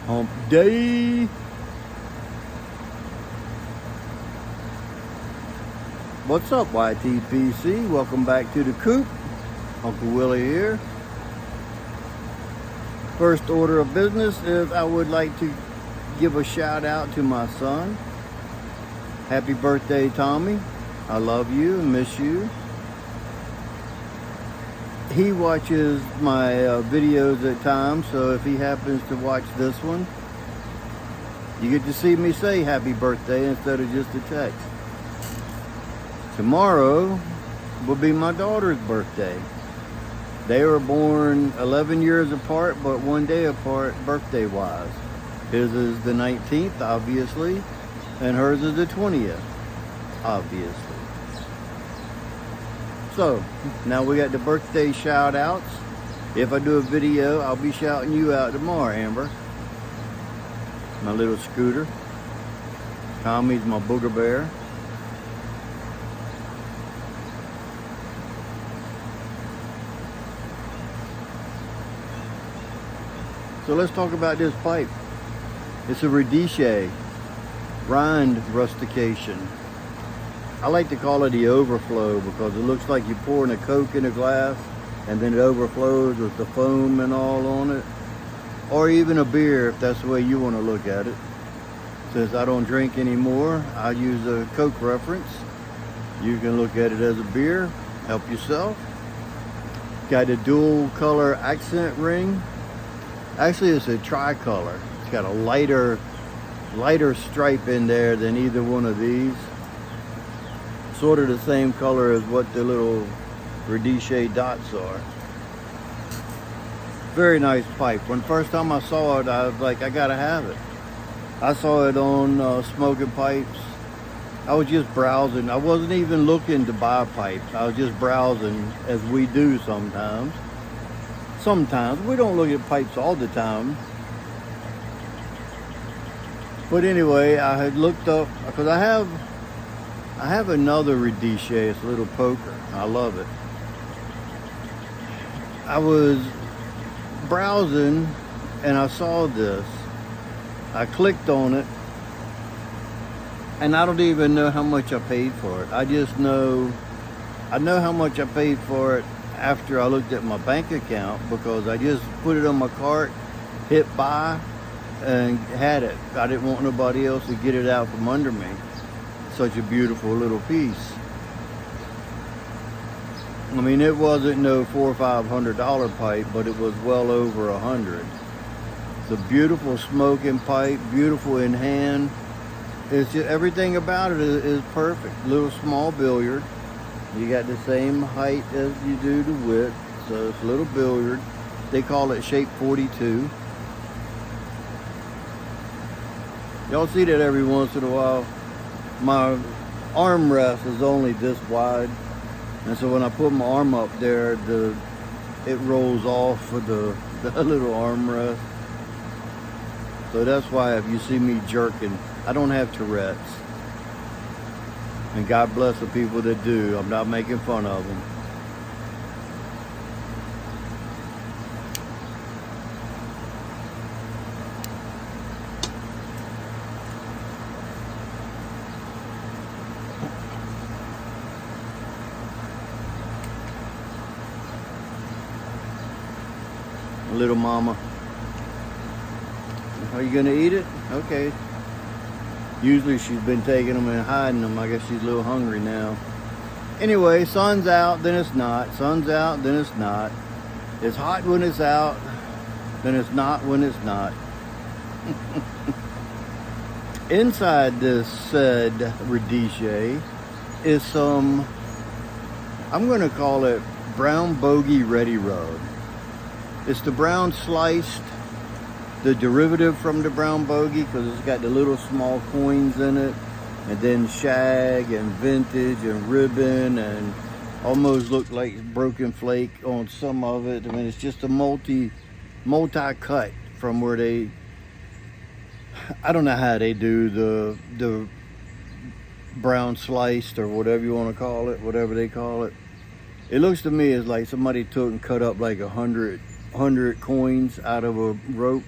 Hump day. What's up, YTPC? Welcome back to the coop. Uncle Willie here. First order of business is I would like to give a shout out to my son. Happy birthday, Tommy. I love you and miss you. He watches my videos at times, so if he happens to watch this one, you get to see me say happy birthday instead of just a text. Tomorrow will be my daughter's birthday. They were born 11 years apart, but one day apart birthday-wise. His is the 19th, obviously, and hers is the 20th, obviously. So, now we got the birthday shout-outs. If I do a video, I'll be shouting you out tomorrow, Amber. My little scooter. Tommy's my booger bear. So let's talk about this pipe. It's a Radice rind rustication. I like to call it the overflow because it looks like you're pouring a Coke in a glass and then it overflows with the foam and all on it. Or even a beer if that's the way you want to look at it. Since I don't drink anymore, I use a Coke reference. You can look at it as a beer, help yourself. Got a dual color accent ring. Actually, it's a tricolor. It's got a lighter stripe in there than either one of these. Sort of the same color as what the little Radice dots are. Very nice pipe. When first time I saw it, I was like, I gotta have it. I saw it on Smoking Pipes. I was just browsing. I wasn't even looking to buy pipes. I was just browsing, as we do sometimes. Sometimes. We don't look at pipes all the time. But anyway, I had looked up, because I have another Radice, it's a little poker. I love it. I was browsing and I saw this. I clicked on it and I don't even know how much I paid for it. I know how much I paid for it after I looked at my bank account because I just put it on my cart, hit buy, and had it. I didn't want nobody else to get it out from under me. Such a beautiful little piece. I mean, it wasn't no $400 or $500 pipe, but it was well over $100. It's a beautiful smoking pipe, beautiful in hand. It's just everything about it is perfect. Little small billiard. You got the same height as you do the width, so it's a little billiard. They call it shape 42. Y'all see that every once in a while. My armrest is only this wide, and so when I put my arm up there, it rolls off of the little armrest. So that's why if you see me jerking, I don't have Tourette's. And God bless the people that do. I'm not making fun of them. Little mama. Are you gonna eat it? Okay. Usually she's been taking them and hiding them. I guess she's a little hungry now. Anyway, sun's out, then it's not. Sun's out, then it's not. It's hot when it's out, then it's not when it's not. Inside this said Radice is some, I'm gonna call it brown Bogie ready rub. It's the brown sliced, the derivative from the brown Bogie, because it's got the little small coins in it, and then shag and vintage and ribbon and almost look like broken flake on some of it. I mean, it's just a multi-cut from where they, I don't know how they do the brown sliced or whatever you want to call it, whatever they call it. It looks to me as like somebody took and cut up like 100 coins out of a rope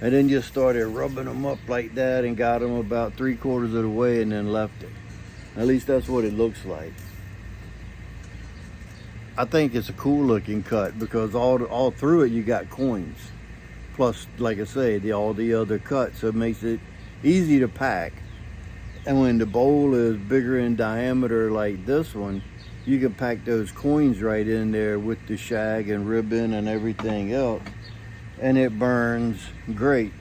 and then just started rubbing them up like that and got them about 3/4 of the way and then left it. At least that's what it looks like. I think it's a cool looking cut because all through it you got coins. Plus, like I say, all the other cuts, so it makes it easy to pack. And when the bowl is bigger in diameter like this one, you can pack those coins right in there with the shag and ribbon and everything else, and it burns great.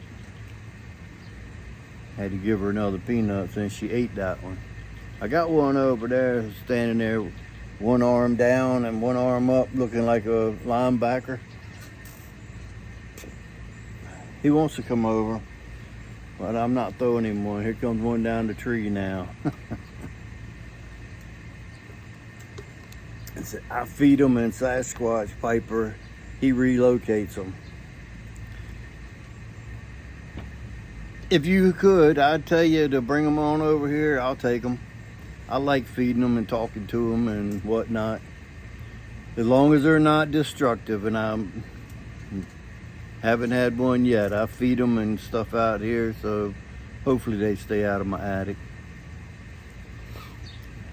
Had to give her another peanut since she ate that one. I got one over there standing there, one arm down and one arm up, looking like a linebacker. He wants to come over, but I'm not throwing him one. Here comes one down the tree now. I feed them, and Sasquatch Piper, he relocates them. If you could, I'd tell you to bring them on over here. I'll take them. I like feeding them and talking to them and whatnot, as long as they're not destructive. And I haven't had one yet. I feed them and stuff out here, so hopefully they stay out of my attic.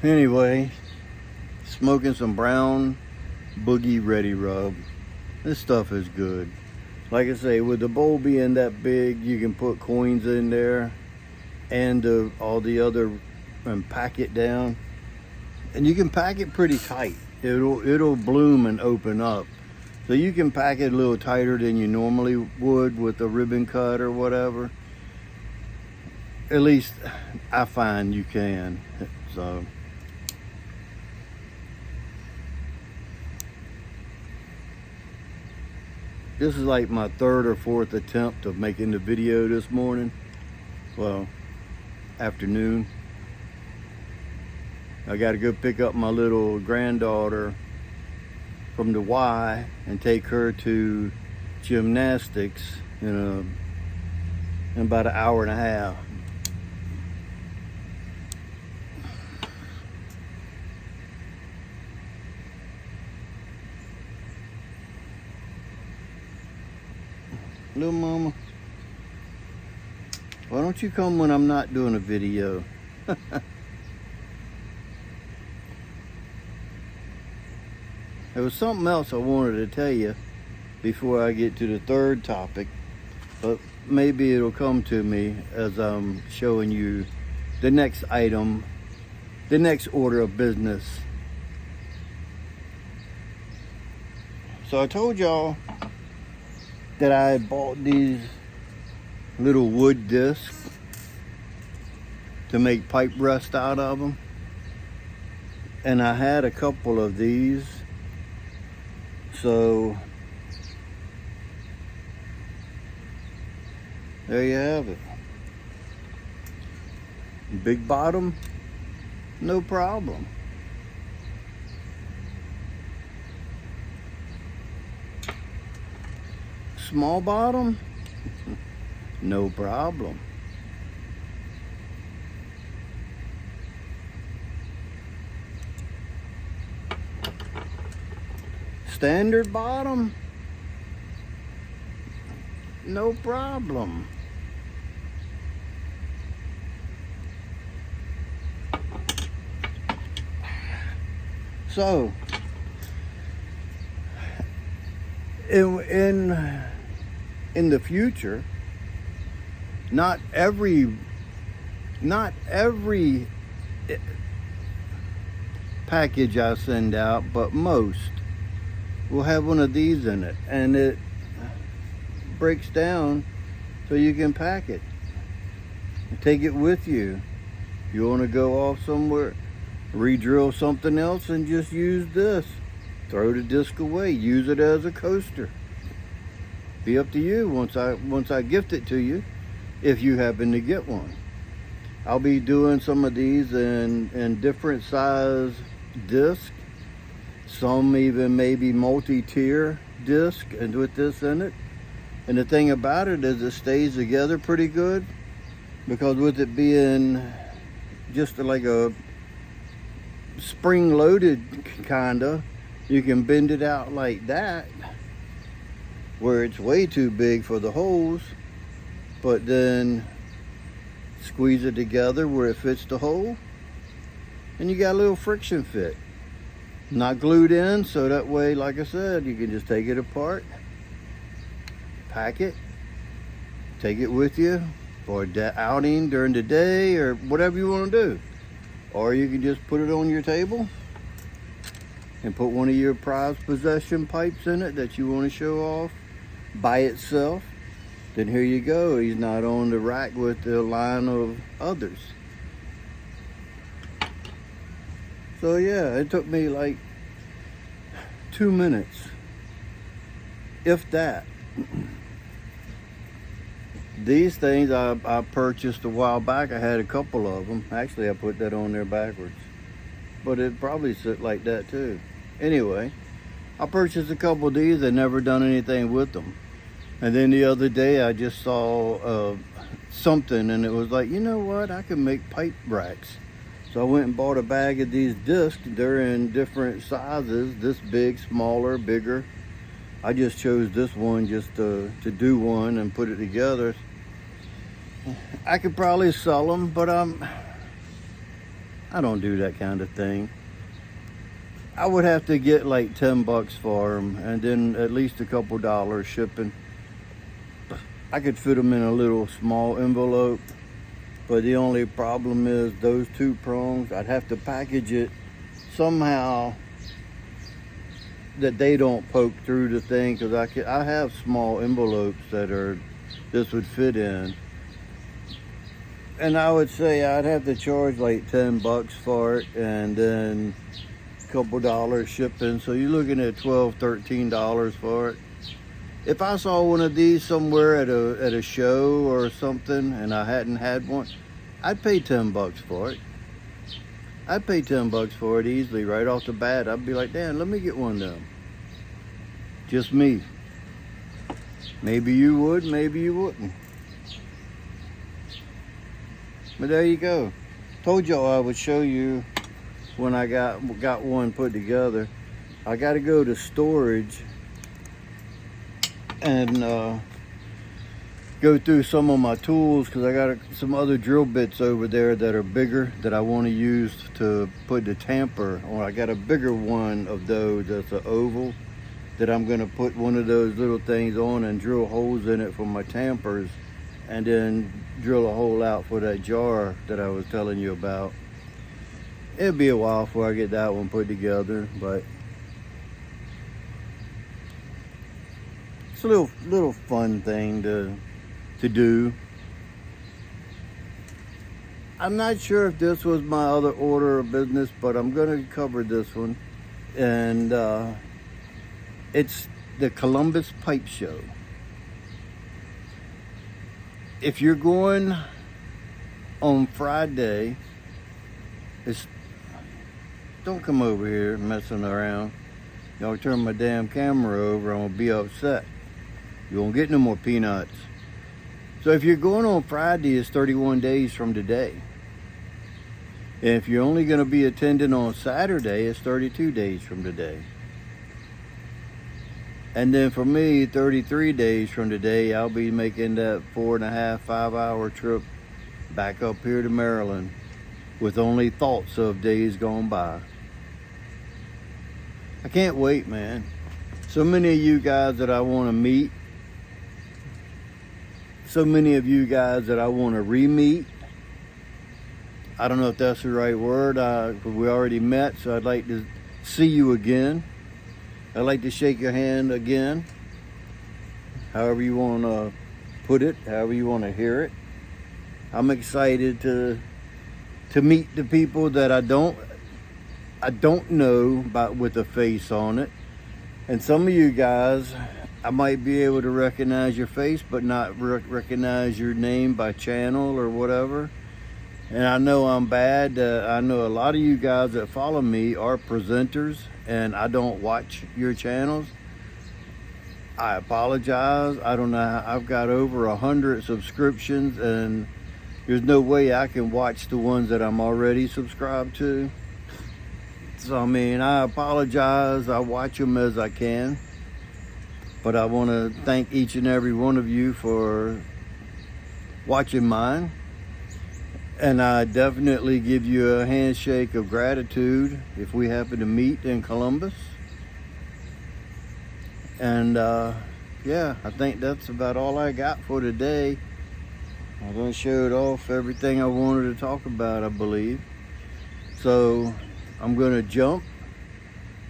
Anyway, smoking some brown Bogie Ready Rub. This stuff is good. Like I say, with the bowl being that big, you can put coins in there and all the other, and pack it down. And you can pack it pretty tight. It'll bloom and open up. So you can pack it a little tighter than you normally would with a ribbon cut or whatever. At least I find you can. So this is like my 3rd or 4th attempt of making the video this morning. Well, afternoon. I got to go pick up my little granddaughter from the Y and take her to gymnastics in about an hour and a half. Little mama, why don't you come when I'm not doing a video? There was something else I wanted to tell you before I get to the 3rd topic, but maybe it'll come to me as I'm showing you the next item, the next order of business. So I told y'all that I bought these little wood discs to make pipe rest out of them, and I had a couple of these. So there you have it. Big bottom, no problem. Small bottom, no problem. Standard bottom, no problem. So in the future, not every package I send out, but most will have one of these in it, and it breaks down so you can pack it. Take it with you. You want to go off somewhere, re-drill something else, and just use this. Throw the disc away. Use it as a coaster. Be up to you once I gift it to you, if you happen to get one. I'll be doing some of these in different size discs. Some even maybe multi-tier disc and with this in it. And the thing about it is it stays together pretty good, because with it being just like a spring-loaded kinda, you can bend it out like that, where it's way too big for the holes, but then squeeze it together where it fits the hole, and you got a little friction fit. Not glued in, so that way, like I said, you can just take it apart, pack it, take it with you for a outing during the day or whatever you want to do. Or you can just put it on your table and put one of your prized possession pipes in it that you want to show off by itself. Then here you go. He's not on the rack with the line of others. So yeah, it took me like 2 minutes, if that. These things I purchased a while back. I had a couple of them. Actually, I put that on there backwards, but it probably sit like that too. Anyway, I purchased a couple of these and never done anything with them. And then the other day I just saw something, and it was like, you know what, I can make pipe racks. So I went and bought a bag of these discs. They're in different sizes, this big, smaller, bigger. I just chose this one just to do one and put it together. I could probably sell them, but I don't do that kind of thing. I would have to get like 10 bucks for them, and then at least a couple dollars shipping. I could fit them in a little small envelope, but the only problem is those 2 prongs. I'd have to package it somehow that they don't poke through the thing, because I have small envelopes that this would fit in. And I would say I'd have to charge like 10 bucks for it, and then a couple dollars shipping. So you're looking at $12, $13 for it. If I saw one of these somewhere at a show or something and I hadn't had one, I'd pay 10 bucks for it. I'd pay 10 bucks for it easily right off the bat. I'd be like, Dan, let me get one of them. Just me. Maybe you would, maybe you wouldn't. But there you go. Told y'all I would show you when I got one put together. I got to go to storage and go through some of my tools, because I got some other drill bits over there that are bigger that I want to use to put the tamper on. I got a bigger one of those that's an oval that I'm going to put one of those little things on and drill holes in it for my tampers, and then drill a hole out for that jar that I was telling you about. It'll be a while before I get that one put together, but it's a little fun thing to do. I'm not sure if this was my other order of business, but I'm going to cover this one. And it's the Columbus Pipe Show. If you're going on Friday, don't come over here messing around. Y'all turn my damn camera over, I'm gonna be upset. You won't get no more peanuts. So if you're going on Friday, it's 31 days from today. And if you're only gonna be attending on Saturday, it's 32 days from today. And then for me, 33 days from today, I'll be making that 4.5, 5 hour trip back up here to Maryland with only thoughts of days gone by. I can't wait, man. So many of you guys that I want to meet. So many of you guys that I want to re-meet. I don't know if that's the right word. We already met, so I'd like to see you again. I'd like to shake your hand again. However you want to put it, however you want to hear it. I'm excited to meet the people that I don't know about with a face on it. And some of you guys, I might be able to recognize your face, but not recognize your name by channel or whatever. And I know I'm bad. I know a lot of you guys that follow me are presenters, and I don't watch your channels. I apologize. I don't know. I've got over 100 subscriptions, and there's no way I can watch the ones that I'm already subscribed to. So, I mean, I apologize. I watch them as I can. But I want to thank each and every one of you for watching mine. And I definitely give you a handshake of gratitude if we happen to meet in Columbus. And yeah, I think that's about all I got for today. I done showed off everything I wanted to talk about, I believe. So I'm gonna jump.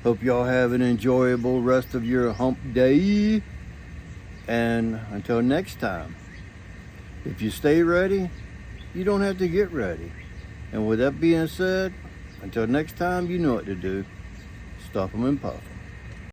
Hope y'all have an enjoyable rest of your hump day. And until next time, if you stay ready, you don't have to get ready. And with that being said, until next time, you know what to do. Stuff 'em and puff 'em.